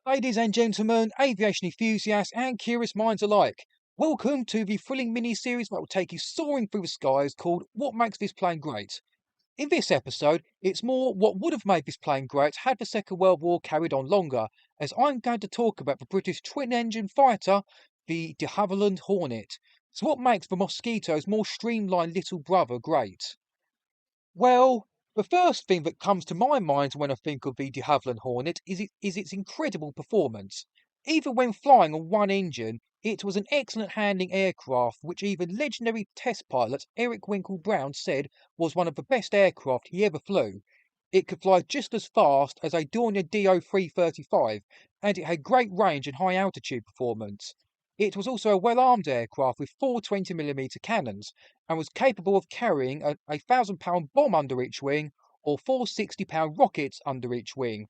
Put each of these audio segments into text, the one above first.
Ladies and gentlemen, aviation enthusiasts and curious minds alike, welcome to the thrilling mini-series that will take you soaring through the skies called What Makes This Plane Great? In this episode, it's more what would have made this plane great had the Second World War carried on longer, as I'm going to talk about the British twin-engine fighter, the de Havilland Hornet. So what makes the Mosquito's more streamlined little brother great? Well, the first thing that comes to my mind when I think of the de Havilland Hornet is its incredible performance. Even when flying on one engine, it was an excellent handling aircraft, which even legendary test pilot Eric Winkle Brown said was one of the best aircraft he ever flew. It could fly just as fast as a Dornier Do-335, and it had great range and high altitude performance. It was also a well-armed aircraft with four 20mm cannons, and was capable of carrying a 1,000-pound bomb under each wing or four 60-pound rockets under each wing.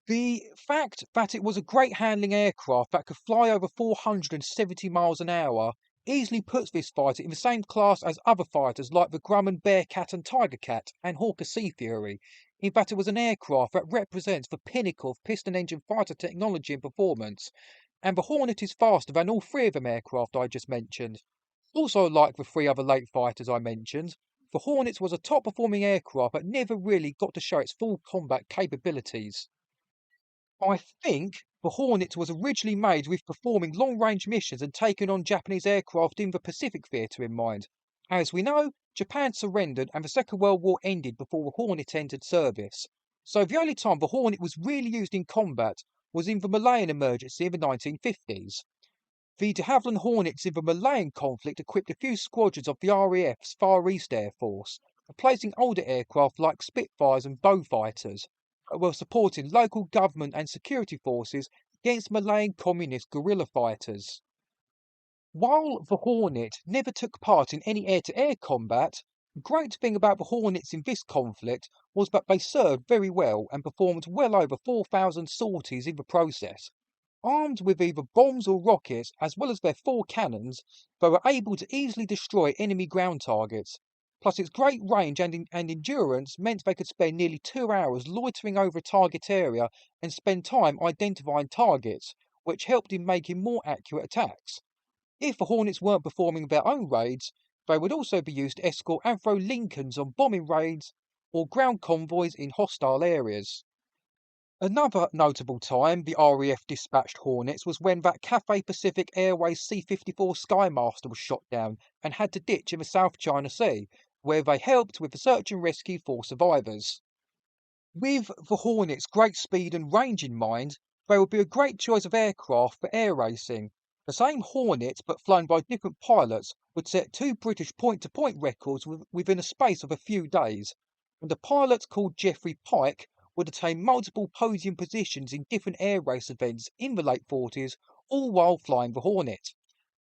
The fact that it was a great handling aircraft that could fly over 470 miles an hour easily puts this fighter in the same class as other fighters like the Grumman Bearcat and Tigercat and Hawker Sea Fury, in that it was an aircraft that represents the pinnacle of piston engine fighter technology and performance, and the Hornet is faster than all three of them aircraft I just mentioned. Also, like the three other late fighters I mentioned, the Hornet was a top performing aircraft that never really got to show its full combat capabilities. I think the Hornet was originally made with performing long range missions and taking on Japanese aircraft in the Pacific theatre in mind. As we know, Japan surrendered and the Second World War ended before the Hornet entered service. So the only time the Hornet was really used in combat was in the Malayan Emergency in the 1950s. The de Havilland Hornets in the Malayan conflict equipped a few squadrons of the RAF's Far East Air Force, replacing older aircraft like Spitfires and Beaufighters, while supporting local government and security forces against Malayan communist guerrilla fighters. While the Hornet never took part in any air-to-air combat, the great thing about the Hornets in this conflict was that they served very well and performed well over 4,000 sorties in the process. Armed with either bombs or rockets, as well as their four cannons, they were able to easily destroy enemy ground targets. Plus, its great range and endurance meant they could spend nearly 2 hours loitering over a target area and spend time identifying targets, which helped in making more accurate attacks. If the Hornets weren't performing their own raids, they would also be used to escort and throw Lincolns on bombing raids or ground convoys in hostile areas. Another notable time the RAF dispatched Hornets was when that Cathay Pacific Airways C-54 Skymaster was shot down and had to ditch in the South China Sea, where they helped with the search and rescue for survivors. With the Hornet's great speed and range in mind, they would be a great choice of aircraft for air racing. The same Hornet, but flown by different pilots, would set two British point-to-point records within a space of a few days, and a pilot called Geoffrey Pike would attain multiple podium positions in different air race events in the late 40s, all while flying the Hornet.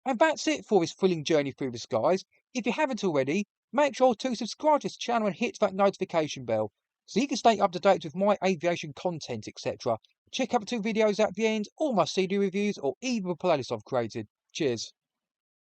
And that's it for this thrilling journey through the skies. If you haven't already, make sure to subscribe to this channel and hit that notification bell so you can stay up to date with my aviation content, etc. Check out the two videos at the end, or my CD reviews, or even the playlist I've created. Cheers.